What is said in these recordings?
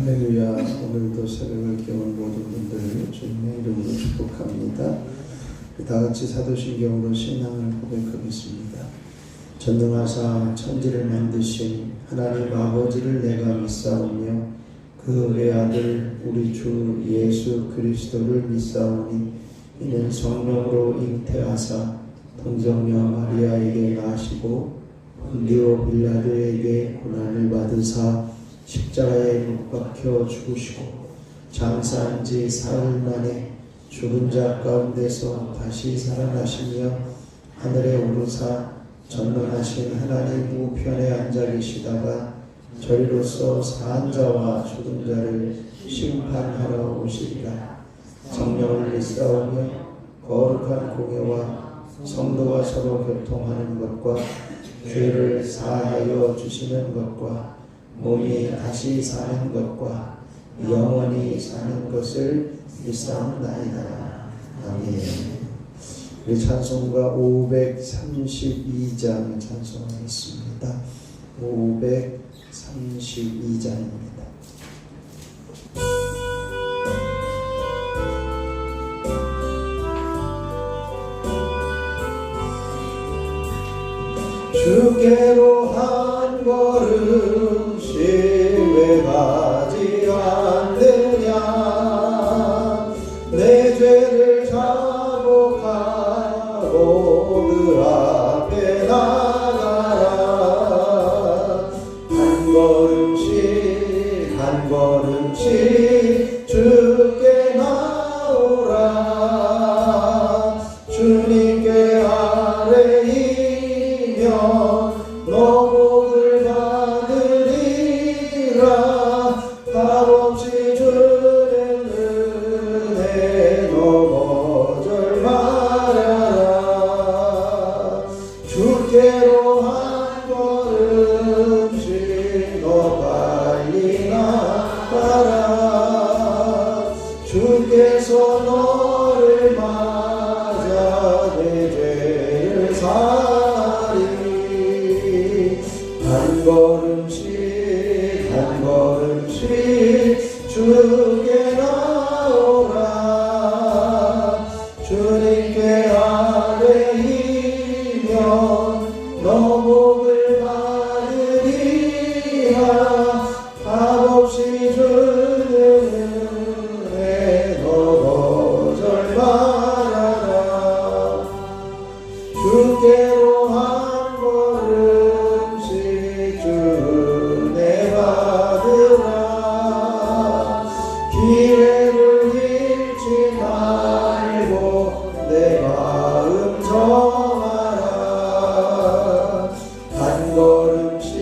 할렐루야. 오늘도 새벽을 깨운 모든 분들을 주님의 이름으로 축복합니다. 다같이 사도신경으로 신앙을 고백하겠습니다. 전능하사 천지를 만드신 하나님 아버지를 내가 믿사오며 그 외아들 우리 주 예수 그리스도를 믿사오니 이는 성령으로 잉태하사 동정녀 마리아에게 나시고 본디오 빌라도에게 고난을 받으사 십자가에 못 박혀 죽으시고 장사한 지 사흘 만에 죽은 자 가운데서 다시 살아나시며 하늘에 오르사 전능하신 하나님 우편에 앉아 계시다가 저리로서 사한 자와 죽은 자를 심판하러 오시리라. 성령을 믿사오며 거룩한 공예와 성도가 서로 교통하는 것과 죄를 사하여 주시는 것과 몸이 다시 사는 것과 영원히 사는 것을 믿사옵나이다. 아멘. 우리 찬송가 532장 찬송하겠습니다. 532장입니다. 주께로 한 걸음씩 왜 가지 않느냐. 내 죄를 자복하고 그 앞에 나가라. 한 걸음씩 한 걸음씩 주께 나오라. 주님께 아뢰이며 너복을 받으리라. 값없이 주는 은혜 너 거절 말아라. 주께로 한 걸음씩 너 빨리 나가라. 주께서 너를 맞아 내 죄를 사리. 한 걸음씩 한 걸음씩 주께 나오라. 주님께 아뢰이며 너복을 받으리라. 값없이 주는 은혜 너 거절 말아라. 주께로 한 걸음씩 주내 받으라. 기회를 잃지 말고 내 마음 정하라. 한 걸음씩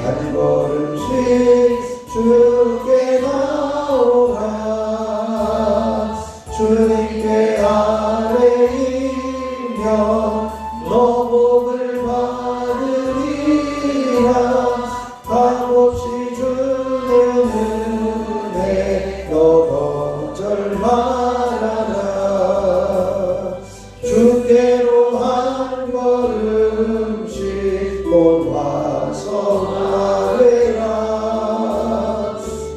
한 걸음씩 주께 나오라. 주님께 아뢰이며 너복을 받으리라. 값없이 주는 은혜 너 거절 말아라. 주께로 한 걸음씩 곧 와서 아뢰라.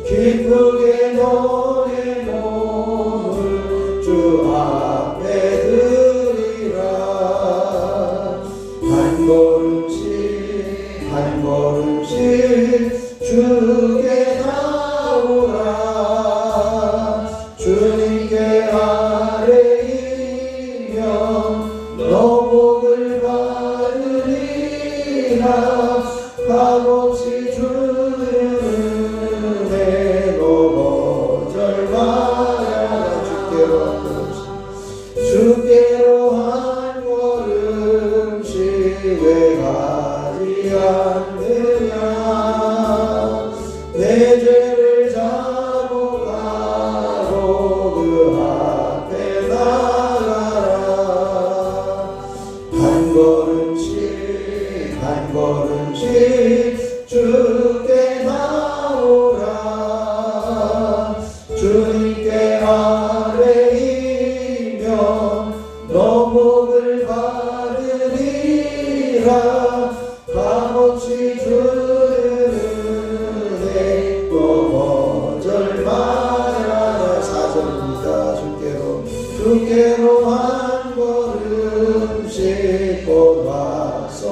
기쁘게 너의 몸을 주 앞에 드리라. 한 걸음씩 한 걸음씩 주께 나오라. 주님께 아뢰이며 너복을 받으리라. 값없이 주는 은혜 너 거절 말아라. 주께로 한 걸음씩 왜 가지 않느냐. 내 죄를 자복하고 그 앞에 나가라. 한 걸음씩 한 걸음씩 주께 나오라. 주님께 아뢰이며 너복을 받으리라.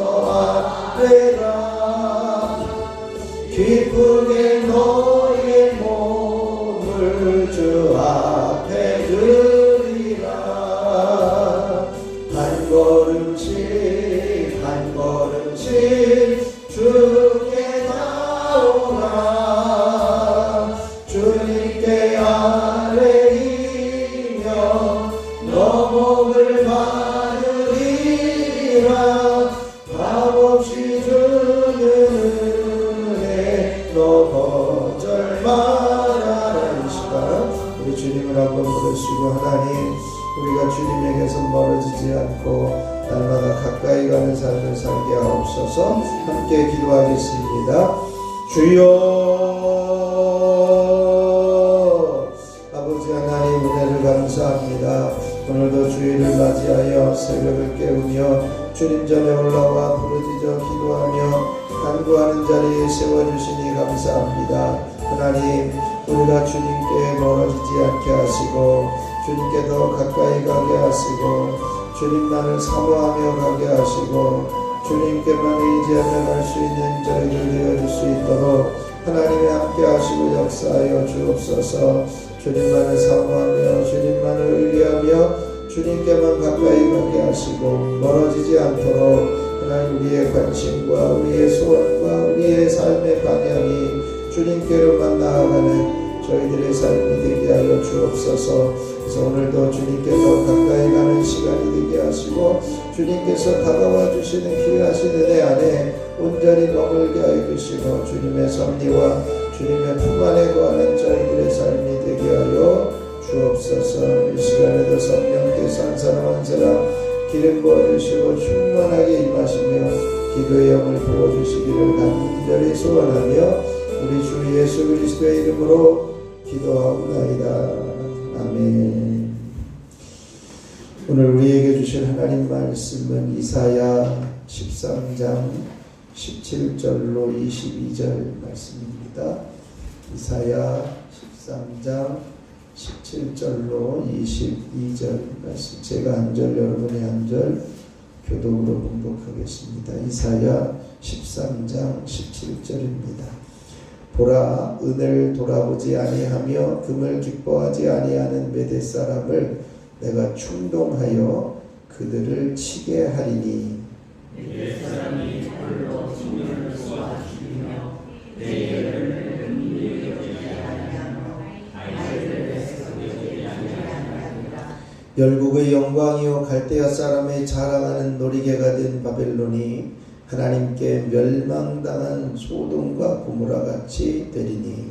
아뢰라 기쁘게 너의 몸을 주 앞에 드리라 한 걸음씩 한 걸음씩 주께 나오라 주님께 아뢰이며 너 목을 바르리라 값없이 주는 은혜 너 거절 말아라. 이 시간 우리 주님을 한번 부르시고 하나님 우리가 주님에게서 멀어지지 않고 날마다 가까이 가는 삶을 살게 하옵소서. 함께 기도하겠습니다. 주여 아버지 하나님 은혜를 감사합니다. 오늘도 주일을 맞이하여 새벽을 깨우며 주님 전에 올라와 부르짖어 기도하며 간구하는 자리에 세워주시니 감사합니다. 하나님 우리가 주님께 멀어지지 않게 하시고 주님께 더 가까이 가게 하시고 주님만을 사모하며 가게 하시고 주님께만 의지하며 갈 수 있는 저희들 되어줄 수 있도록 하나님이 함께 하시고 역사하여 주옵소서. 주님만을 사모하며 주님만을 의뢰하며 주님께만 가까이 가게 하시고 멀어지지 않도록 하나님 우리의 관심과 우리의 소원과 우리의 삶의 방향이 주님께로만 나아가는 저희들의 삶이 되게 하여 주옵소서. 그래서 오늘도 주님께 더 가까이 가는 시간이 되게 하시고 주님께서 다가와 주시는 귀하신 은혜 안에 온전히 머물게 하여 주시고 주님의 섭리와 주님의 품 안에 거하는 저희들의 삶이 되게 하여 주옵소서. 이 시간에도 성령께서 한 사람 한 사람 기름 부어주시고 충만하게 임하시며 기도의 영을 부어주시기를 간절히 소원하며 우리 주 예수 그리스도의 이름으로 기도하옵나이다. 아멘. 오늘 우리에게 주신 하나님 말씀은 이사야 13장 17절로 22절 말씀입니다. 이사야 13장 17절로 22절 말씀. 제가 한 절 여러분의 한 절 교독으로 봉독하겠습니다. 이사야 13장 17절입니다. 보라 은을 돌아보지 아니하며 금을 기뻐하지 아니하는 메대 사람을 내가 충동하여 그들을 치게 하리니 메대 사람이 홀로 생명을 쏘아 죽이며 대열을 눈이 여기지 아니하며 아이들을 배석여기지 아니하니라. 열국의 영광이요 갈대아 사람의 자랑하는 놀이개가 된 바벨론이 하나님께 멸망당한 소돔과 고모라 같이 되리니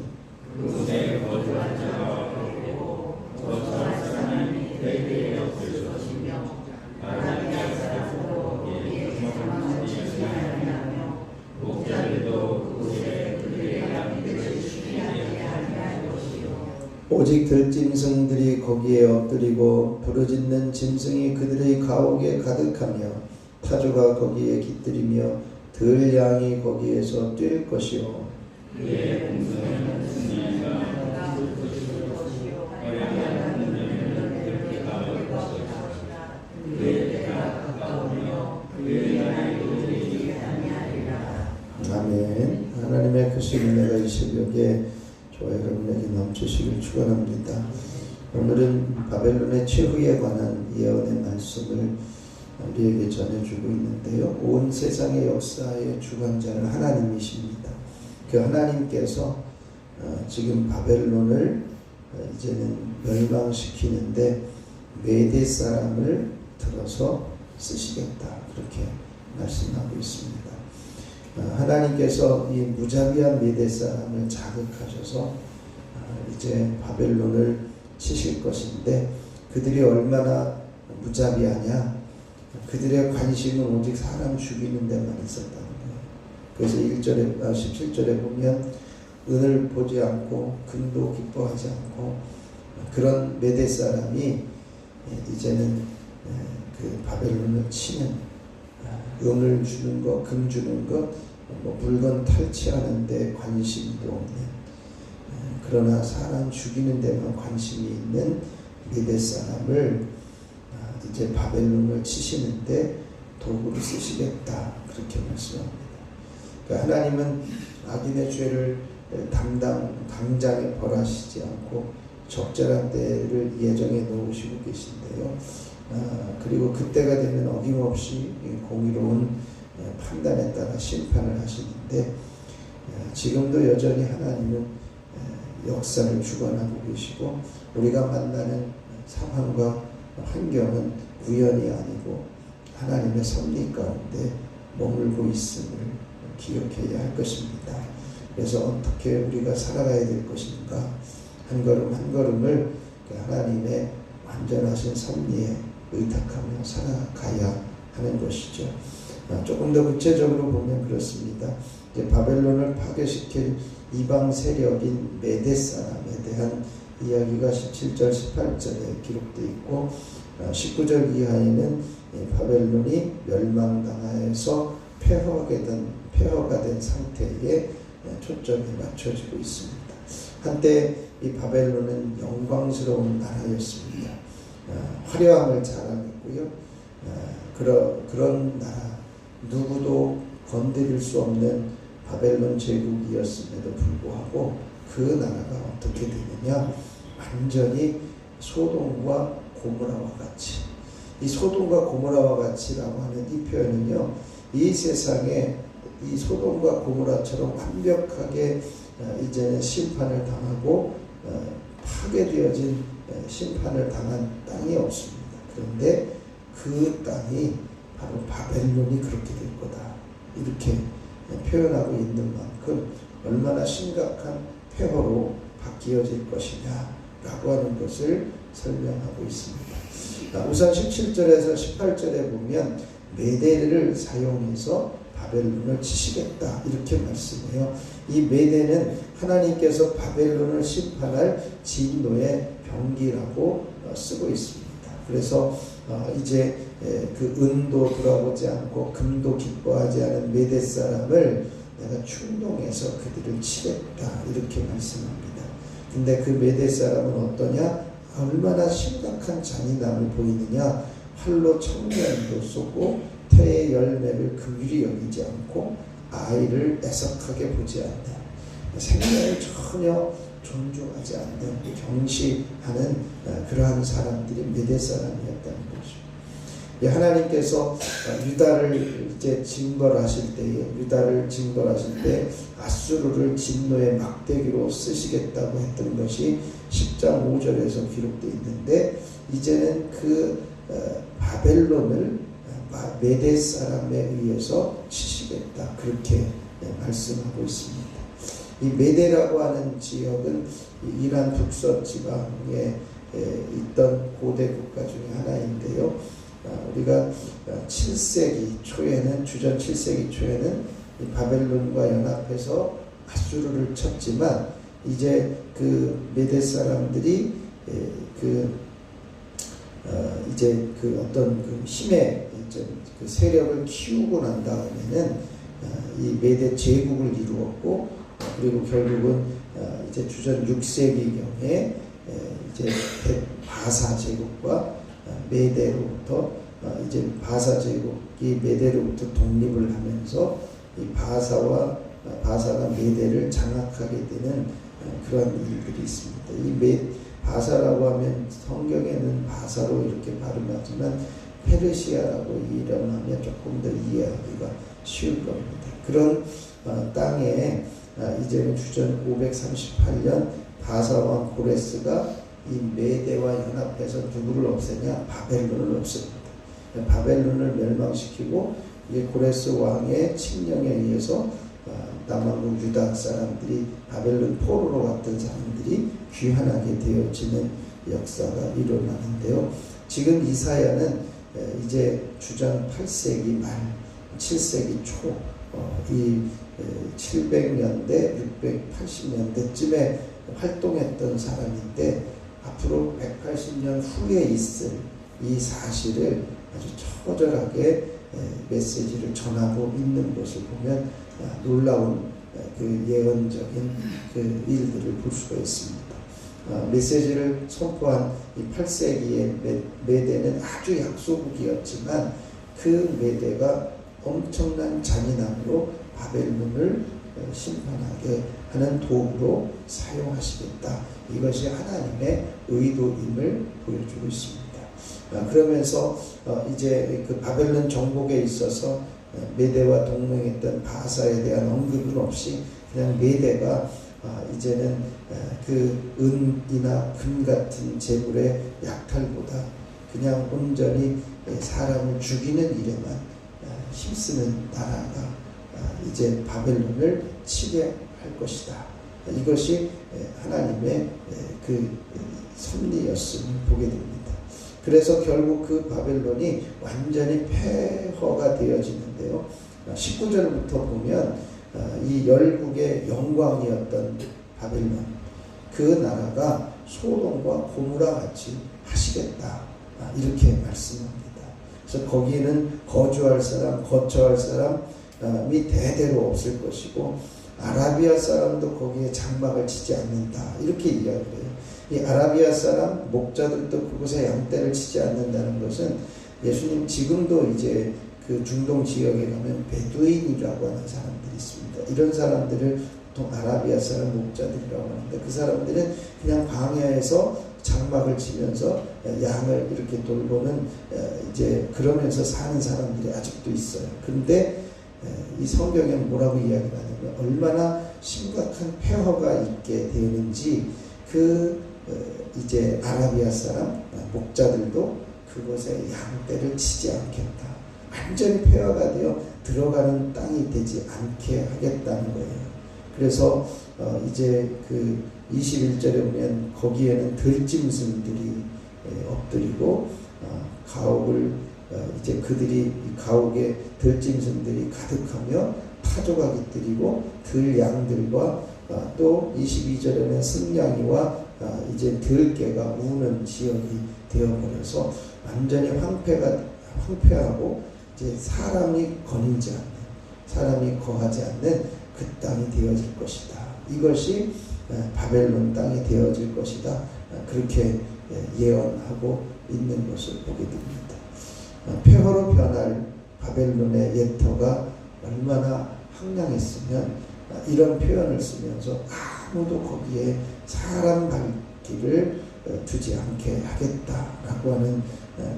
그곳에 거주한 자가 없고 거주할 사람이 대대에 없을 것이며 바라기아 사람도 거기에 거주하지 아니하며 목자들도 그곳에 그들의 양들을 쉬지 아니할 것이요 오직 들짐승들이 거기에 엎드리고 부르짖는 짐승이 그들의 가옥에 가득하며 타조가 거기에 깃들이며 들양이 거기에서 뛸 것이요 그의 공성에는 승리가 없을 것이요 어려운 운명에는 그렇게 가볼 것이다. 그의 때가 가까우며 그의 날이 오리지 아니하리라. 아멘. 하나님의 크신 은혜가 이 새벽에 저와 여러분에게 넘치시길 축원합니다. 오늘은 바벨론의 최후에 관한 예언의 말씀을 우리에게 전해주고 있는데요. 온 세상의 역사의 주관자는 하나님이십니다. 그 하나님께서 지금 바벨론을 이제는 멸망시키는데 메대 사람을 들어서 쓰시겠다 그렇게 말씀하고 있습니다. 하나님께서 이 무자비한 메대 사람을 자극하셔서 이제 바벨론을 치실 것인데 그들이 얼마나 무자비하냐. 그들의 관심은 오직 사람 죽이는 데만 있었다는 거예요. 그래서 17절에 보면 은을 보지 않고 금도 기뻐하지 않고 그런 메대 사람이 이제는 그 바벨론을 치는 은을 주는 것, 금 주는 것, 물건 탈취하는 데 관심도 없는 그러나 사람 죽이는 데만 관심이 있는 메대 사람을 이제 바벨론을 치시는데 도구로 쓰시겠다 그렇게 말씀합니다. 그러니까 하나님은 악인의 죄를 당장에 벌하시지 않고 적절한 때를 예정해 놓으시고 계신데요. 그리고 그때가 되면 어김없이 공의로운 판단에 따라 심판을 하시는데 지금도 여전히 하나님은 역사를 주관하고 계시고 우리가 만나는 상황과 환경은 우연이 아니고 하나님의 섭리 가운데 머물고 있음을 기억해야 할 것입니다. 그래서 어떻게 우리가 살아가야 될 것인가 한 걸음 한 걸음을 하나님의 완전하신 섭리에 의탁하며 살아가야 하는 것이죠. 조금 더 구체적으로 보면 그렇습니다. 이제 바벨론을 파괴시킬 이방 세력인 메대 사람에 대한 이야기가 17절 18절에 기록되어 있고 19절 이하에는 바벨론이 멸망당하여서 폐허가 된 상태에 초점이 맞춰지고 있습니다. 한때 이 바벨론은 영광스러운 나라였습니다. 화려함을 자랑했고요. 그런 나라 누구도 건드릴 수 없는 바벨론 제국이었음에도 불구하고 그 나라가 어떻게 되느냐 완전히 소돔과 고모라와 같이 이 소돔과 고모라와 같이라고 하는 이 표현은요 이 세상에 이 소돔과 고모라처럼 완벽하게 이제는 심판을 당하고 파괴되어진 심판을 당한 땅이 없습니다. 그런데 그 땅이 바로 바벨론이 그렇게 될 거다 이렇게 표현하고 있는 만큼 얼마나 심각한 폐허로 바뀌어질 것이냐라고 하는 것을 설명하고 있습니다. 우선 17절에서 18절에 보면 메대를 사용해서 바벨론을 치시겠다 이렇게 말씀해요. 이 메대는 하나님께서 바벨론을 심판할 진노의 병기라고 쓰고 있습니다. 그래서 이제 그 은도 돌아보지 않고 금도 기뻐하지 않은 메대 사람을 내가 충동해서 그들을 치겠다 이렇게 말씀합니다. 근데 그 메대 사람은 어떠냐? 얼마나 심각한 잔인함을 보이느냐? 활로 청년도 쏘고 태의 열매를 긍휼히 여기지 않고 아이를 애석하게 보지 않는 생명을 전혀 존중하지 않는 경시하는 그러한 사람들이 메대 사람이었다는 거죠. 하나님께서 유다를 이제 징벌하실 때 아수르를 진노의 막대기로 쓰시겠다고 했던 것이 10장 5절에서 기록되어 있는데 이제는 그 바벨론을 메대 사람에 의해서 치시겠다 그렇게 말씀하고 있습니다. 이 메대라고 하는 지역은 이란 북서 지방에 있던 고대 국가 중에 하나인데요. 우리가 7세기 초에는 주전 7세기 초에는 바벨론과 연합해서 아수르를 쳤지만 이제 그 메대 사람들이 이제 그 어떤 그 힘의 그 세력을 키우고 난 다음에는 이 메대 제국을 이루었고 그리고 결국은 이제 주전 6세기경에 이제 바사 제국과 메대로부터 이제 바사 제국이 메대로부터 독립을 하면서 이 바사가 메대를 장악하게 되는 그런 일들이 있습니다. 이 바사라고 하면 성경에는 바사로 이렇게 발음하지만 페르시아라고 이름하면 조금 더 이해하기가 쉬울 겁니다. 그런 땅에 이제는 주전 538년 바사왕 고레스가 이 메대와 연합해서 누구를 없애냐? 바벨론을 없앱니다. 바벨론을 멸망시키고 이 고레스 왕의 칙령에 의해서 남왕국 유다 사람들이 바벨론 포로로 왔던 사람들이 귀환하게 되어지는 역사가 일어나는데요. 지금 이사야는 이제 주전 8세기 말 7세기 초 이 700년대 680년대쯤에 활동했던 사람인데 앞으로 180년 후에 있을 이 사실을 아주 처절하게 메시지를 전하고 있는 것을 보면 놀라운 그 예언적인 그 일들을 볼 수가 있습니다. 메시지를 선포한 이 8세기의 메대는 아주 약소국이었지만 그 메대가 엄청난 잔인함으로 바벨론을 심판하게 하는 도구로 사용하시겠다. 이것이 하나님의 의도임을 보여주고 있습니다. 그러면서 이제 그 바벨론 정복에 있어서 메대와 동맹했던 바사에 대한 언급은 없이 그냥 메대가 이제는 그 은이나 금 같은 재물의 약탈보다 그냥 온전히 사람을 죽이는 일에만 힘쓰는 나라가 이제 바벨론을 치게할 것이다. 이것이 하나님의 그 섭리였음을 보게 됩니다. 그래서 결국 그 바벨론이 완전히 폐허가 되어지는데요. 19절부터 보면 이 열국의 영광이었던 바벨론, 그 나라가 소돔과 고모라 같이 하시겠다. 이렇게 말씀합니다. 그래서 거기에는 거주할 사람, 거처할 사람이 대대로 없을 것이고 아라비아 사람도 거기에 장막을 치지 않는다. 이렇게 이야기를 해요. 이 아라비아 사람 목자들도 그곳에 양떼를 치지 않는다는 것은 예수님 지금도 이제 그 중동 지역에 가면 베두인이라고 하는 사람들이 있습니다. 이런 사람들을 보통 아라비아 사람 목자들이라고 하는데 그 사람들은 그냥 광야에서 장막을 치면서 양을 이렇게 돌보는 이제 그러면서 사는 사람들이 아직도 있어요. 그런데 이 성경에 뭐라고 이야기하냐면 얼마나 심각한 폐허가 있게 되는지 그 이제 아라비아 사람 목자들도 그곳에 양떼를 치지 않겠다. 완전히 폐허가 되어 들어가는 땅이 되지 않게 하겠다는 거예요. 그래서 이제 그 21절에 보면 거기에는 들짐승들이 엎드리고 가옥을 이제 그들이 가옥에 들짐승들이 가득하며 타조가 깃들이고 들양들과 또 22절에는 승냥이와 이제 들개가 우는 지역이 되어버려서 완전히 황폐하고 이제 사람이 거니지 않는, 사람이 거하지 않는 그 땅이 되어질 것이다. 이것이 바벨론 땅이 되어질 것이다. 그렇게 예언하고 있는 것을 보게 됩니다. 폐허로 변할 바벨론의 예터가 얼마나 황량했으면 이런 표현을 쓰면서 아무도 거기에 사람 발길을 두지 않게 하겠다라고 하는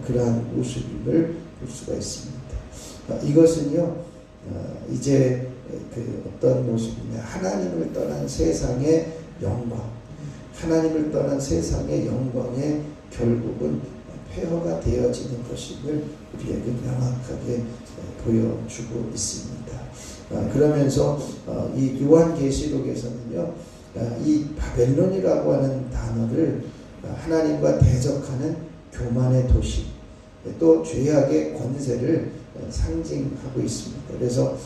그러한 모습을 볼 수가 있습니다. 이것은요 이제 그 어떤 모습이냐, 하나님을 떠난 세상의 영광, 하나님을 떠난 세상의 영광의 결국은 폐허가 되어지는 것임을 우리에게 명확하게 보여주고 있습니다. 그러면서 이 요한계시록에서는요 이 바벨론이라고 하는 단어를 하나님과 대적하는 교만의 도시, 또 죄악의 권세를 상징하고 있습니다. 그래서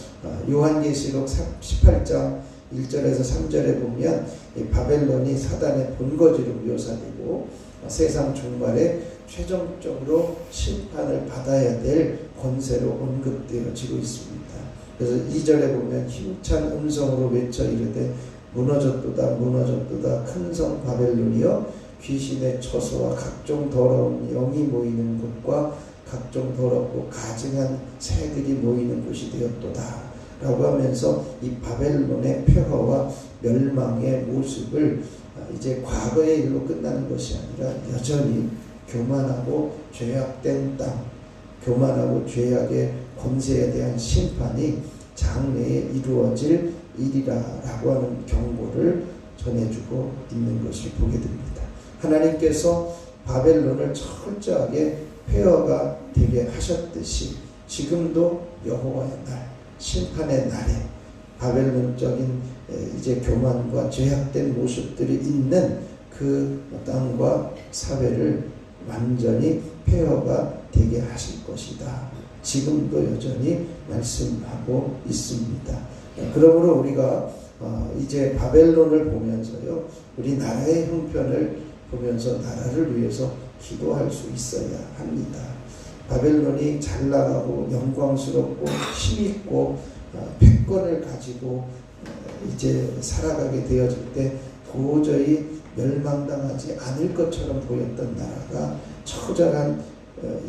요한계시록 18장 1절에서 3절에 보면 이 바벨론이 사단의 본거지로 묘사되고 세상 종말에 최종적으로 심판을 받아야 될 권세로 언급되어지고 있습니다. 그래서 2절에 보면 힘찬 음성으로 외쳐 이르되 무너졌도다 무너졌도다 큰 성 바벨론이여 귀신의 처소와 각종 더러운 영이 모이는 곳과 각종 더럽고 가증한 새들이 모이는 곳이 되었도다 라고 하면서 이 바벨론의 폐허와 멸망의 모습을 이제 과거의 일로 끝나는 것이 아니라 여전히 교만하고 죄악된 땅, 교만하고 죄악의 권세에 대한 심판이 장래에 이루어질 일이라고 하는 경고를 전해주고 있는 것을 보게 됩니다. 하나님께서 바벨론을 철저하게 폐허가 되게 하셨듯이 지금도 여호와의 날, 심판의 날에 바벨론적인 이제 교만과 죄악된 모습들이 있는 그 땅과 사회를 완전히 폐허가 되게 하실 것이다. 지금도 여전히 말씀하고 있습니다. 그러므로 우리가 이제 바벨론을 보면서요, 우리 나라의 형편을 보면서 나라를 위해서 기도할 수 있어야 합니다. 바벨론이 잘 나가고 영광스럽고 힘있고 패권을 가지고 이제 살아가게 되어질 때 도저히 멸망당하지 않을 것처럼 보였던 나라가 처절한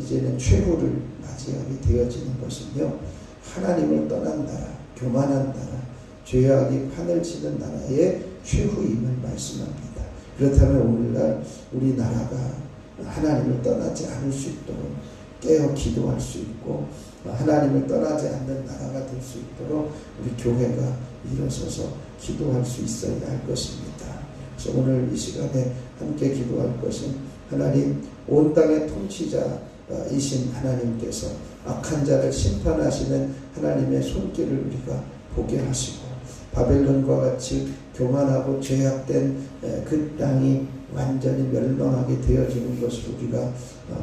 이제는 최후를 맞이하게 되어지는 것은요, 하나님을 떠난 나라, 교만한 나라, 죄악이 판을 치는 나라의 최후임을 말씀합니다. 그렇다면 오늘날 우리나라가 하나님을 떠나지 않을 수 있도록 깨어 기도할 수 있고, 하나님을 떠나지 않는 나라가 될 수 있도록 우리 교회가 일어서서 기도할 수 있어야 할 것입니다. 그래서 오늘 이 시간에 함께 기도할 것은, 하나님, 온 땅의 통치자이신 하나님께서 악한 자를 심판하시는 하나님의 손길을 우리가 보게 하시고, 바벨론과 같이 교만하고 죄악된 그 땅이 완전히 멸망하게 되어지는 것을 우리가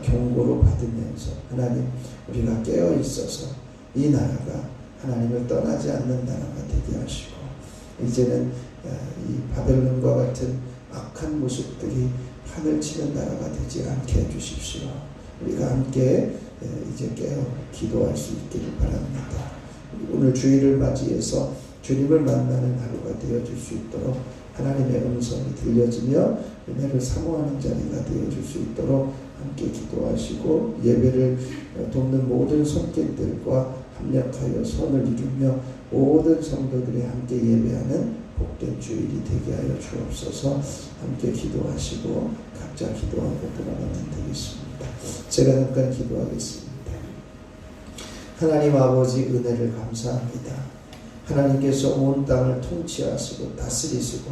경고로 받으면서, 하나님, 우리가 깨어 있어서 이 나라가 하나님을 떠나지 않는 나라가 되게 하시고, 이제는 이 바벨론과 같은 악한 모습들이 판을 치는 나라가 되지 않게 해주십시오. 우리가 함께 이제 깨어 기도할 수 있기를 바랍니다. 오늘 주일을 맞이해서 주님을 만나는 하루가 되어줄 수 있도록 하나님의 음성이 들려지며 은혜를 사모하는 자리가 되어줄 수 있도록 함께 기도하시고, 예배를 돕는 모든 손길들과 합력하여 선을 이루며 모든 성도들이 함께 예배하는 복된 주일이 되게 하여 주옵소서. 함께 기도하시고 각자 기도하고 돌아가면 되겠습니다. 제가 잠깐 기도하겠습니다. 하나님 아버지, 은혜를 감사합니다. 하나님께서 온 땅을 통치하시고 다스리시고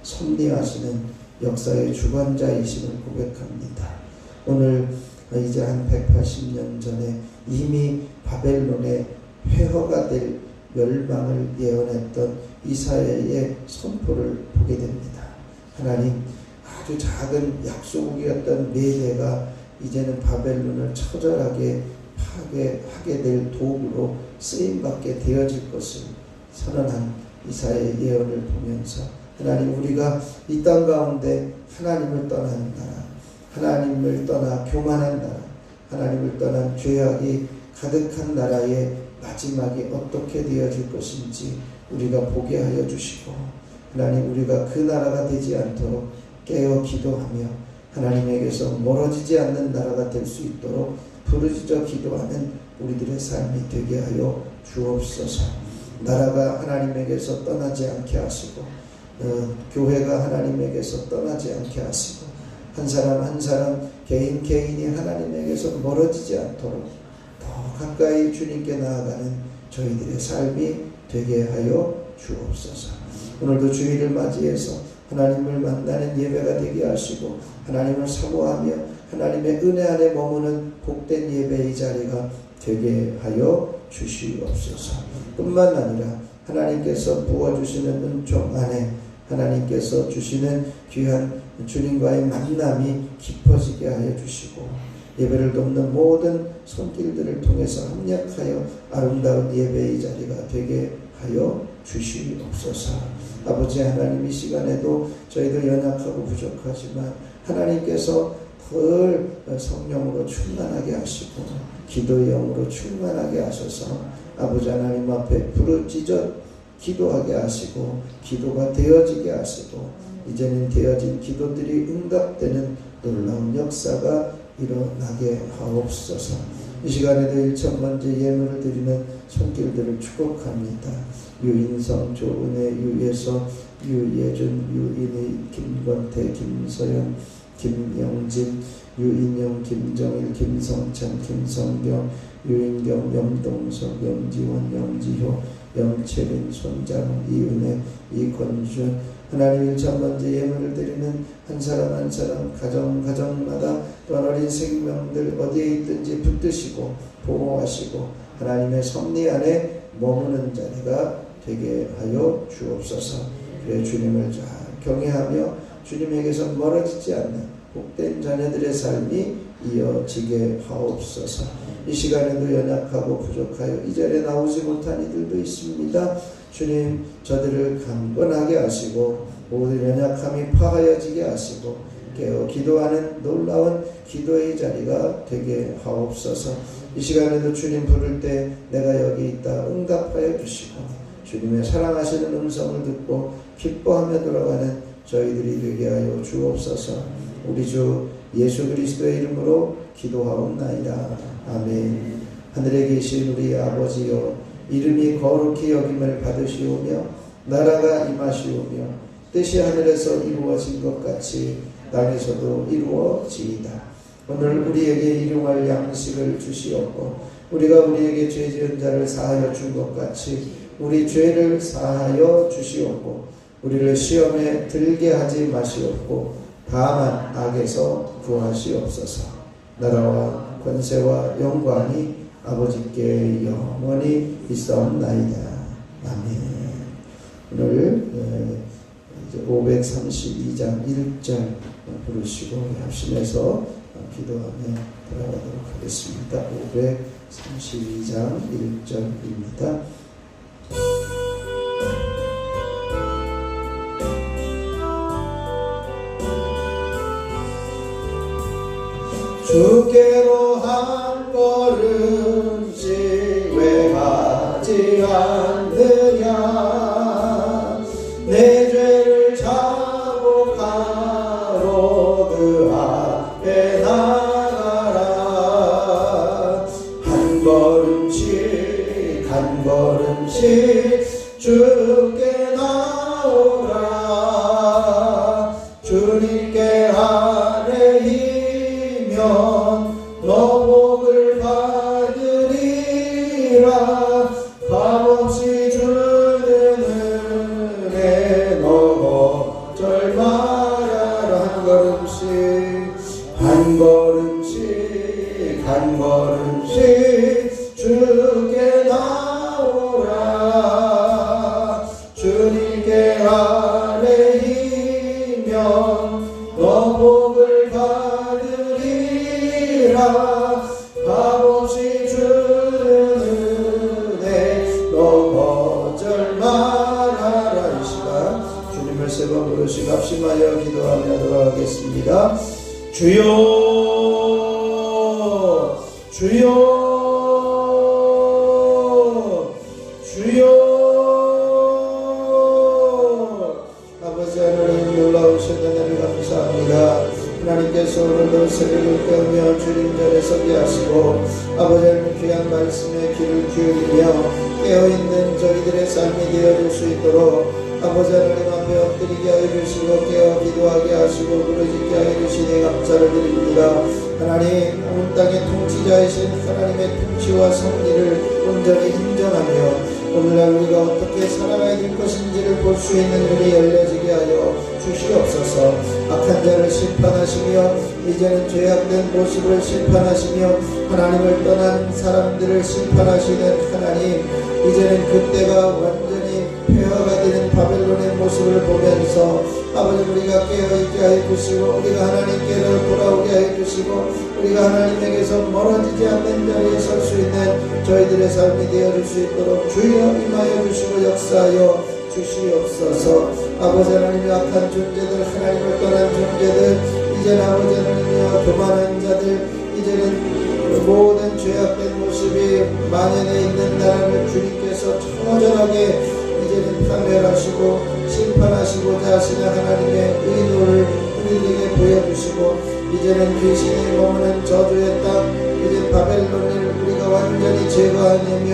섭리하시는 역사의 주관자이심을 고백합니다. 오늘 이제 한 180년 전에 이미 바벨론의 폐허가 될 멸망을 예언했던 이사야의 선포를 보게 됩니다. 하나님, 아주 작은 약소국이었던 메대가 이제는 바벨론을 처절하게 파괴하게 될 도구로 쓰임받게 되어질 것을 선언한 이사야의 예언을 보면서, 하나님, 우리가 이 땅 가운데 하나님을 떠난 나라, 하나님을 떠나 교만한 나라, 하나님을 떠난 죄악이 가득한 나라의 마지막이 어떻게 되어질 것인지 우리가 보게 하여 주시고, 하나님, 우리가 그 나라가 되지 않도록 깨어 기도하며 하나님에게서 멀어지지 않는 나라가 될 수 있도록 부르짖어 기도하는 우리들의 삶이 되게 하여 주옵소서. 나라가 하나님에게서 떠나지 않게 하시고, 교회가 하나님에게서 떠나지 않게 하시고, 한 사람 한 사람 개인이 하나님에게서 멀어지지 않도록 더 가까이 주님께 나아가는 저희들의 삶이 되게 하여 주옵소서. 오늘도 주일을 맞이해서 하나님을 만나는 예배가 되게 하시고, 하나님을 사모하며 하나님의 은혜 안에 머무는 복된 예배의 자리가 되게 하여 주시옵소서. 뿐만 아니라 하나님께서 부어주시는 은총 안에 하나님께서 주시는 귀한 주님과의 만남이 깊어지게 하여 주시고, 예배를 돕는 모든 손길들을 통해서 합력하여 아름다운 예배의 자리가 되게 하여 주시옵소서. 아버지 하나님, 이 시간에도 저희도 연약하고 부족하지만 하나님께서 늘 성령으로 충만하게 하시고 기도의 영으로 충만하게 하셔서 아버지 하나님 앞에 부르짖어 기도하게 하시고 기도가 되어지게 하시고, 이제는 되어진 기도들이 응답되는 놀라운 역사가 일어나게 하옵소서. 이 시간에도 1,000번째 예물을 드리는 손길들을 축복합니다. 유인성, 조은혜, 유예서, 유예준, 유인희, 김건태, 김서연, 김영진, 유인영, 김정일, 김성찬, 김성경, 유인경, 염동석, 염지원, 염지효, 염채린, 손장, 이은혜, 이건준, 하나님 1,000번째 예물을 드리는 한 사람 한 사람, 가정마다 또한 어린 생명들 어디에 있든지 붙드시고 보호하시고 하나님의 섭리 안에 머무는 자리가 되게 하여 주옵소서. 그래 주님을 잘 경외하며 주님에게서 멀어지지 않는 복된 자녀들의 삶이 이어지게 하옵소서. 이 시간에도 연약하고 부족하여 이 자리에 나오지 못한 이들도 있습니다. 주님, 저들을 강건하게 하시고 모든 연약함이 파하여지게 하시고 깨어 기도하는 놀라운 기도의 자리가 되게 하옵소서. 이 시간에도 주님 부를 때 내가 여기 있다 응답하여 주시고 주님의 사랑하시는 음성을 듣고 기뻐하며 돌아가는 저희들이 되게 하여 주옵소서. 우리 주 예수 그리스도의 이름으로 기도하옵나이다. 아멘. 하늘에 계신 우리 아버지여, 이름이 거룩히 여김을 받으시오며 나라가 임하시오며 뜻이 하늘에서 이루어진 것 같이 땅에서도 이루어지이다. 오늘 우리에게 일용할 양식을 주시옵고 우리가 우리에게 죄 지은 자를 사하여 준 것 같이 우리 죄를 사하여 주시옵고 우리를 시험에 들게 하지 마시옵고 다만 악에서 구하시옵소서. 나라와 권세와 영광이 아버지께 영원히 있사옵나이다. 아멘. 오늘 532장 1절 부르시고 합심해서 기도하며 돌아가도록 하겠습니다. 532장 1절입니다. 주께로 한 걸음씩 왜 가지 않느냐. 내 죄를 자복하러 그 앞에 나가라. 한 걸음씩 한 걸음씩 주께 나오라. 주님께 아뢰이면 너 복을 받으리라. 값없이 주는 은혜 너 거절 말아라. 한 걸음씩 한 걸음씩 한 걸음씩 주께 나오라. 주님께 아뢰이면 너 복을 받으리라. 값없이 주는 은혜 너 거절 말아라. 이 시간 주님을 세 번 부르시고 합심하여 기도하며 돌아가겠습니다. 주여 주여 주여. 아버지 하나님 놀라우신 은혜를 감사합니다. 하나님께서 오늘도 새벽을 깨우며 주님 전에 서게 하시고 아버지 하나님 귀한 말씀에 귀를 기울이며 깨어있는 저희들의 삶이 되어줄 수 있도록 아버지 하나님 앞에 엎드리게 하여 주시고 깨어 기도하게 하시고 부르짖게 하여 주시니 감사를 드립니다. 하나님 온 땅의 통치자이신 하나님의 통치와 섭리를 온전히 인정하며 오늘날 우리가 어떻게 살아가야 될 것인지를 볼 수 있는 눈이 열려지게 하여 주시옵소서. 악한 자를 심판하시며 이제는 죄악된 모습을 심판하시며 하나님을 떠난 사람들을 심판하시는 하나님, 이제는 그때가 완전히 폐허가 되는 바벨론의 모습을 보면서 아버지 우리가 깨어있게 하여 주시고 우리가 하나님께로 돌아오게 하여 주시고 우리가 하나님에게서 멀어지지 않는 자리에 설 수 있는 저희들의 삶이 되어줄 수 있도록 주여 임하여 주시고 역사하여 주시옵소서. 아버지 하나님의 악한 존재들, 하나님을 떠난 존재들, 이제는 아버지 하나님이여 교만한 자들, 이제는 모든 죄악된 모습이 만연해 있는 나라를 주님께서 처절하게 이제는 파멸하시고 심판하시고자 하시는 하나님의 의도를 우리에게 보여주시고 이제는 귀신이 머무는 저주의 땅, 이제 바벨론을 우리가 완전히 제거하내며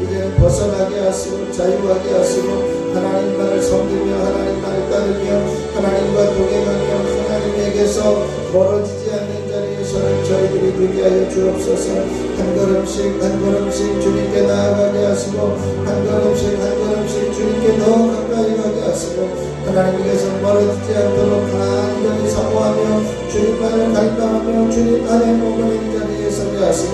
이제는 벗어나게 하시고 자유하게 하시고 하나님만을 섬기며 하나님만을 따르며 하나님과 동행하며 하나님에게서 멀어지지 않는 자리에 서는 저희들이 되게 하여 주옵소서. 한 걸음씩 한 걸음씩 주님께 나아가게 하시고 한 걸음씩 한 걸음씩 주님께 더 가까이 가게 하시고 하나님께서 멀어지지 않도록 간절히 사모하며 주님만을 갈망하며 주님 안에 머무는 자리에 서게 하시고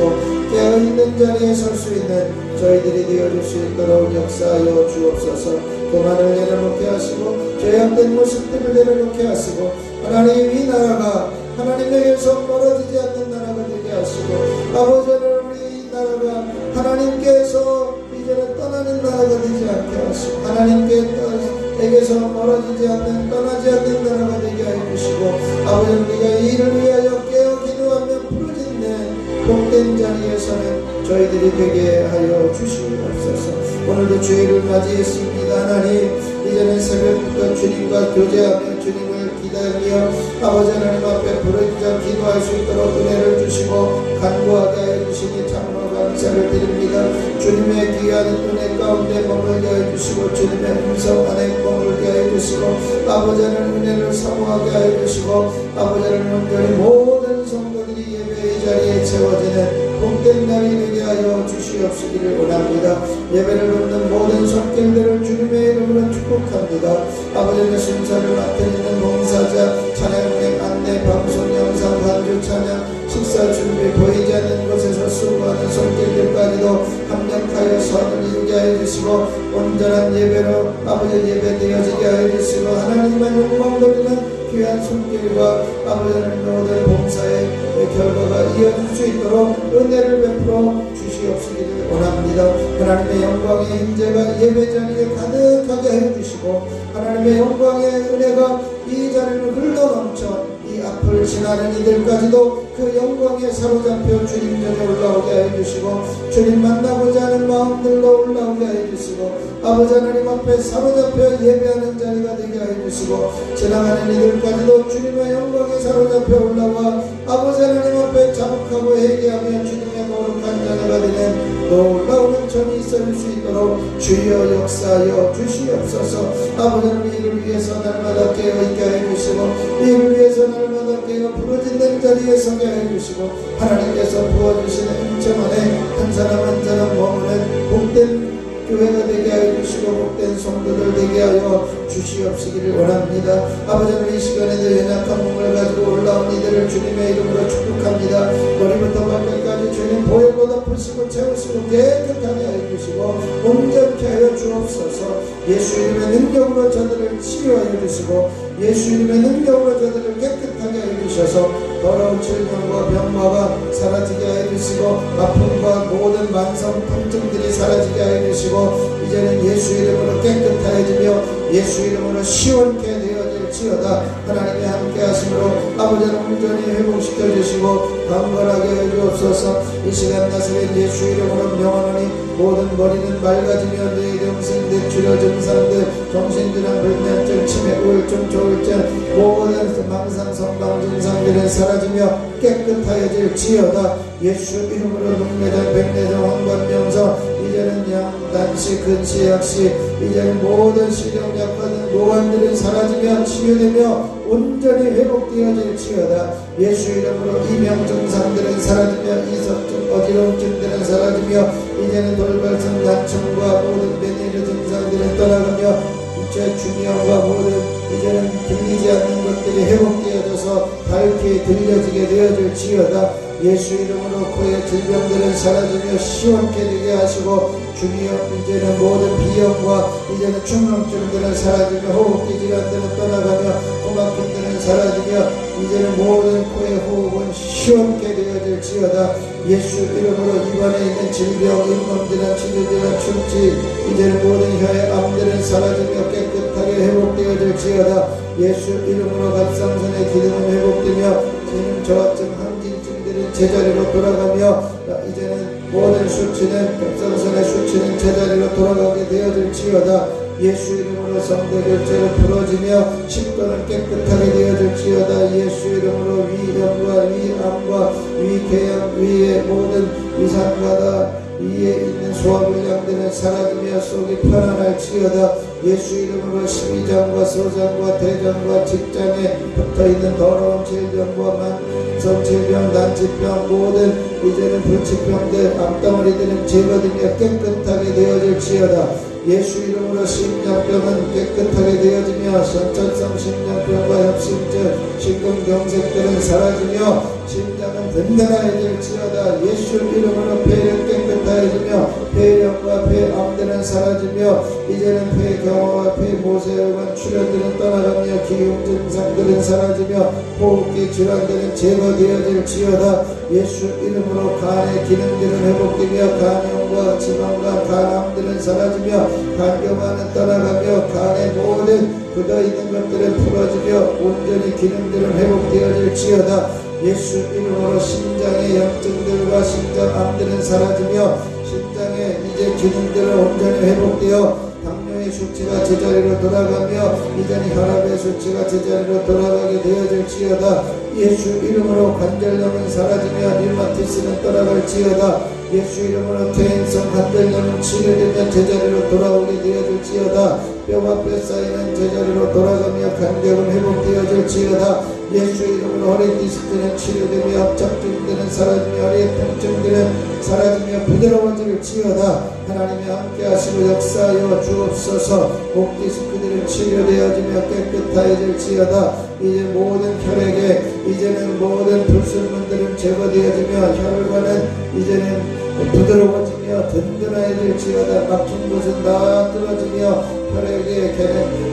깨어있는 자리에 설 수 있는 저희들이 되어줄 수 있도록 역사하여 주옵소서. 교만을 내려놓게 하시고 죄악된 모습들을 내려놓게 하시고 하나님 이 나라가 하나님에게서 멀어지지 않는 나라가 되게 하시고 아버지는 우리 이 나라가 하나님께서 이제는 떠나는 나라가 되지 않게 하시고 하나님께서 멀어지지 않는 떠나지 않는 나라가 되게 하여 주시고 아버지 우리가 이 일을 위하여 깨어 기도하며 부르짖는 복된 자리에서는 저희들이 되게 하여 주시옵소서. 오늘도 주일을 맞이했습니다. 하나님 이제는 새벽부터 주님과 교제하며 주님을 살리어 아버지 하나님 앞에 부르짖어 기도할 수 있도록 은혜를 주시고 간구하게 하여 주시니 참으로 감사를 드립니다. 주님의 귀한 은혜 가운데 머물게 하여 주시고 주님의 음성 안에 머물게 하여 주시고 아버지 하나님 은혜를 사모하게 하여 주시고 아버지 하나님 온전히 모든 성도들이 예배의 자리에 채워지는 복된 날이 되게 하여 주시옵시기를 원합니다. 예배를 돕는 모든 손길들을 주님의 이름으로 축복합니다. 아버지의 순서를 맡은 있는 봉사자, 찬양의 안내, 방송, 영상, 반주, 찬양, 식사 준비, 보이지 않는 곳에서 수고하는 손길들까지도 합력하여 선을 이루게 하여 주시고 온전한 예배로 아버지 예배 되어지게 하여 주시고 하나님만 영광 돌리는 귀한 손길과 아버지의 모든 봉사의 결과가 이어질 수 있도록 은혜를 베풀어 주시옵시기를 원합니다. 하나님의 영광의 임재가 예배 자리에 가득하게 해주시고 하나님의 영광의 은혜가 이 자리를 흘러넘쳐 이 앞을 지나는 이들까지도 그 영광에 사로잡혀 주님 전에 올라오게 하여 주시고 주님 만나고자 하는 마음들로 올라오게 하여 주시고 아버지 하나님 앞에 사로잡혀 예배하는 자리가 되게 하여 주시고 지나가는 이들까지도 주님의 영광에 사로잡혀 올라와 아버지 하나님 앞에 자복하고 회개하며 주님의 거룩한 자녀가 되는 놀라운 전이 있을 수 있도록 주여 역사하여 주시옵소서. 아버지 하나님 이를 위해서 날마다 깨어있게 하여 주시고 이를 위해서 날마다 깨어 부러지는 자리에 서게 하여 주시고 하나님께서 부어주시는 은총 안에 한 사람 한 사람 머무는 복된 교회가 되게 하여 주시고 복된 성도들 되게 하여 주시옵시기를 원합니다. 아버지 하나님 이 시간에도 연약한 몸을 가지고 올라온 이들을 주님의 이름으로 축복합니다. 머리부터 발끝까지 주님 보혈로 덮으시고 채우시고 깨끗하게 하여 주시고 온전케 하여 주옵소서. 예수 이름의 능력으로 저들을 치유하여 주시고 예수 이름의 능력으로 저들을 깨끗하게 하여 주셔서 더러운 질병과 병마가 사라지게 하여 주시고 아픔과 모든 만성 통증들이 사라지게 하여 주시고 이제는 예수 이름으로 깨끗하여지며 예수 이름으로 시원케 되어질지어다. 하나님의 함께 하심으로 아버지는 온전히 회복시켜 주시고 강건하게 해 주옵소서. 이 시간 나서는 예수 이름으로 명하노니 모든 머리는 맑아지며 내 정신 뇌출혈 증상들 정신질환 불면증 치매 우울증 조울증 모든 망상 성방 증상들은 사라지며 깨끗하여질지어다. 예수 이름으로 눈매장 백내장 황반명서 이제는 양단시 근시 약시 이제는 모든 시력약과는 노안들은 사라지며 치유되며 온전히 회복되어질지어다. 예수 이름으로 이명 증상들은 사라지며 이석증 어지러움증들은 사라지며 이제는 돌발성 난청과 모든 메니르 증상들은 떠나가며 육체 중이염과 모든 이제는 들리지 않는 것들이 회복되어져서 밝게 들려지게 되어질지어다. 예수 이름으로 코의 질병들은 사라지며 시원케 되게 하시고 주여 이제는 모든 비염과 이제는 충농증들은 사라지며 호흡기 질환들은 떠나가며 고막힘들은 사라지며 이제는 모든 코의 호흡은 시원케 되어질지어다. 예수 이름으로 입안에 있는 질병, 잇몸질환, 치료질환, 충치 이제는 모든 혀의 암들은 사라지며 깨끗하게 회복되어질지어다. 예수 이름으로 갑상선의 기능은 회복되며 기능 저하증, 항진증들은 제자리로 돌아가며 이제는 모든 수치는 갑상선의 수치는 제자리로 돌아가게 되어질지어다. 예수 이름으로 성대 결제를 풀어지며 식도는 깨끗하게 되어질지어다. 예수 이름으로 위염과 위암과 위궤양 위의 모든 위산과다 위에 있는 소화불량들은 사라지며 속이 편안할지어다. 예수 이름으로 십이장과 소장과 대장과 직장에 붙어있는 더러운 질병과 만성질병, 난치병 모든 이제는 불치병들, 암덩어리들은 제거되며 깨끗하게 되어질지어다. 예수 이름으로 심장병은 깨끗하게 되어지며 선천성 심장병과 협심증, 심근경색들은 사라지며 심장은 든든해질지어다. 예수 이름으로 폐는 깨끗해지며 폐렴과 폐암들은 사라지며 이제는 폐경화와 폐모세혈관 출혈들은 떠나가며 기흉 증상들은 사라지며 호흡기 질환들은 제거되어질지어다. 예수 이름으로 간의 기능들은 회복되며 간염과 지방간, 간암들은 사라지며 간경화는 떠나가며 간의 모든 굳어있는 것들은 풀어지며 온전히 기능들은 회복되어질지어다. 예수 이름으로 심장의 염증들과 심장암들은 사라지며 심장의 이제 기능들은 온전히 회복되어 당뇨의 혈액의 수치가 제자리로 돌아가며 이제는 혈압의 수치가 제자리로 돌아가게 되어질지어다. 예수 이름으로 관절염은 사라지며 류마티스는 떠나갈지어다. 예수 이름으로 퇴행성 관절염은 치료되며 제자리로 돌아오게 되어질지어다. 뼈와 뼈 사이는 제자리로 돌아가며 간격은 회복되어질지어다. 예수 이름으로 허리 디스크는 치료되며 압착증들은 사라지며 허리의 통증들은 사라지며 부드러워질지어다. 하나님이 함께 하시고 역사하여 주옵소서. 목 디스크들은 치료되어지며 깨끗해질지어다. 이제 모든 혈액에 이제는 모든 불순물들은 제거되어지며 혈관은 이제는 부드러워지며 든든해질지어다. 막힌 곳은 다 뚫어지며 혈액의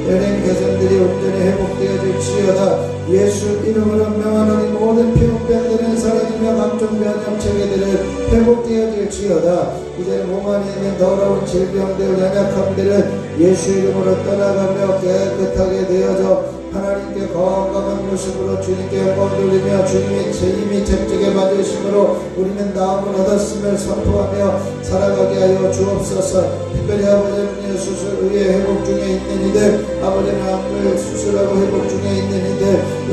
혈액 개선들이 온전히 회복되어질지어다. 예수 이름으로 명하노니 모든 피부병들은 사라지며 각종 면역 체계들은 회복되어질지어다. 이제 몸 안에 있는 더러운 질병들 연약함들은 예수 이름으로 떠나가며 깨끗하게 되어져 하나님께 건강한 모습으로 주님께 영광 돌리며 주님의 힘이 책적에 받으심으로 우리는 나음을 얻었음을 선포하며 살아가게 하여 주옵소서. 특별히 아버지는 수술 후에 회복 중에 있는 이들, 아버지는 암을 수술하고 회복 중에 있는 이들,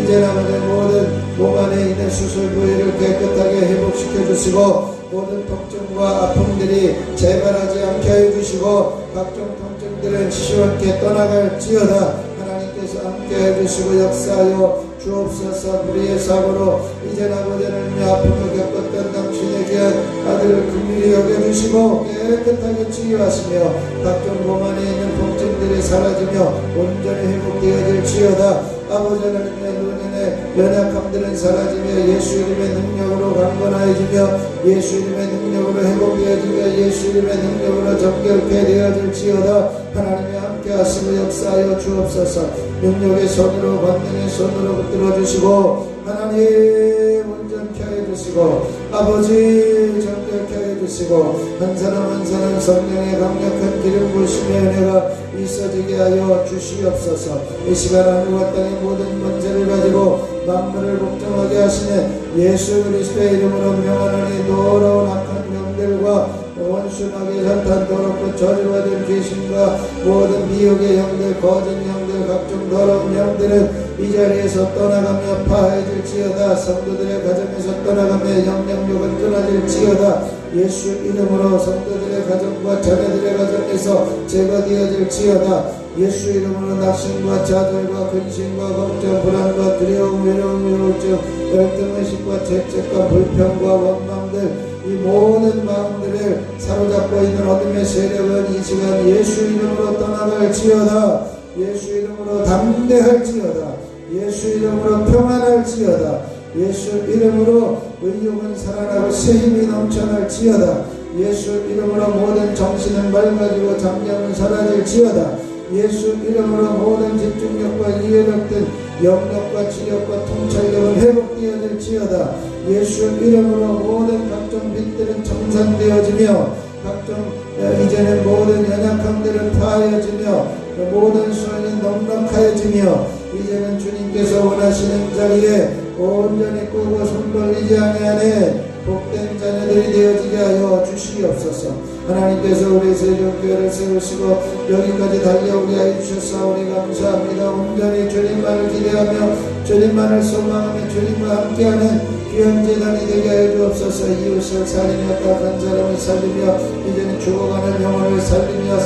이제는 아버지는 모든 몸 안에 있는 수술 부위를 깨끗하게 회복시켜 주시고 모든 통증과 아픔들이 재발하지 않게 해주시고 각종 통증들은 시원케 떠나갈지어다. 하나님께서 함께 해주시고 역사하여 주옵소서. 우리의 사고로 이제 아버지는 아픔을 겪었던 당신의 귀한 아들을 긍휼히 여겨주시고 깨끗하게 치유하시며 각종 몸 안에 있는 통증들이 사라지며 온전히 회복되어질지어다. 아버지 하나님의 눈의 연약함들은 사라지며 예수 이름의 능력으로 강건하여지며 예수 이름의 능력으로 회복되어지며 예수 이름의 능력으로 정결케 되어질지어다. 하나님이 함께 하시고 역사하여 주옵소서. 능력의 손으로 권능의 손으로 붙들어 주시고 하나님 온전케 해주시고 아버지 정결케 해주시고 한 사람 한 사람 성령의 강력한 기름 부으심의 은혜가 있어지게 하여 주시옵소서. 이 시간 하늘과 땅의 모든 문제를 가지고 만물을 복종하게 하시는 예수 그리스도의 이름으로 명하노니 더러운 악한 영들과 원수마귀 사탄 더럽고 저주받은 귀신과 모든 미혹의 영들 거짓 영들 각종 더러운 영들은 이 자리에서 떠나가며 파해질지어다. 성도들의 가정에서 떠나가며 영향력은 끊어질지어다. 예수 이름으로 성도들의 가정과 자녀들의 가정에서 제거되어질지어다. 예수 이름으로 낙심과 좌절과 근심과 걱정 불안과 두려움 외로움 우울증 열등의식과 죄책과 불평과 원망들 이 모든 마음들을 사로잡고 있는 어둠의 세력은 이 시간 예수 이름으로 떠나갈지어다. 예수 이름으로 담대할지어다. 예수 이름으로 평안할지어다. 예수 이름으로 의욕은 살아나고 새 힘이 넘쳐날지어다. 예수 이름으로 모든 정신은 맑아지고 잡념은 사라질지어다. 예수 이름으로 모든 집중력과 이해력 등 영역과 지력과 통찰력은 회복되어질지어다. 예수 이름으로 모든 각종 빛들은 정산되어지며 각종 이제는 모든 연약함들은 파하여지며 모든 수원은 넉넉하여지며 이제는 주님께서 원하시는 자리에 온전히 꾸고 손 벌리지 아니하네 복된 자녀들이 되어지게 하여 주시옵소서. 하나님께서 우리 세종교회를 세우시고 여기까지 달려오게 하여 주셨사오니 감사합니다. 온전히 주님만을 기대하며 주님만을 소망하며 주님과 함께하는 귀한 재단이 되게 하여 주옵소서. 이웃을 살리며 딱한 사람을 살리며 이제는 죽어가는 영혼을 살리며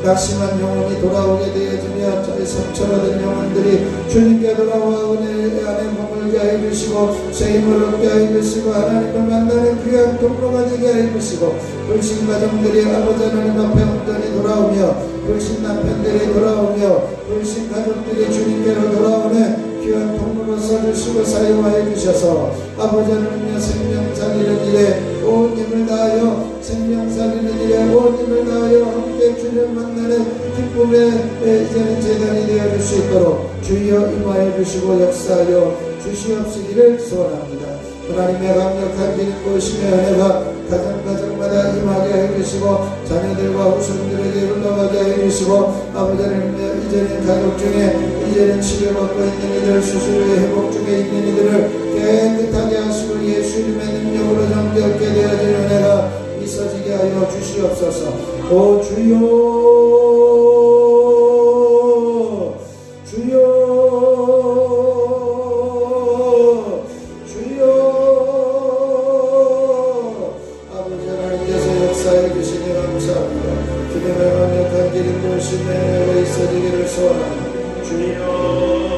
낙심한 영혼이 돌아오게 되어지며 저희 상처받은 영혼들이 주님께 돌아와 은혜 안에 머물게 하여 주시고 새 힘을 얻게 하여 주시고 하나님을 만나는 귀한 통로가 되게 하여 주시고 불신 가정들이 아버지 하나님 앞에 온전히 돌아오며 불신 남편들이 돌아오며 불신 가족들이 주님께로 돌아오는 귀한 통로로 써주시고 사용하여 주셔서 아버지 하나님의 생명 살리는 일에 온 힘을 다하여 생명 살리는 일에 온 힘을 다하여 함께 주를 만나는 기쁨의 이제는 재단이 되어줄 수 있도록 주여 임하여 주시고 역사하여 주시옵시기를 소원합니다. 하나님의 강력한 기름 부으심의 은혜가 가정마다 임하게 해주시고 자녀들과 후손들에게 흘러가게 해주시고 아버지 하나님 이제는 가족 중에 이제는 치료받고 있는 이들 수술 후에 회복 중에 있는 이들을 깨끗하게 하시고 예수 이름의 능력으로 정결케 되어지는 은혜가 있어지게 하여 주시옵소서. 오 주여 주님의 강력한 기름 부으심에 내가 있어지기를 소원합니다. 주여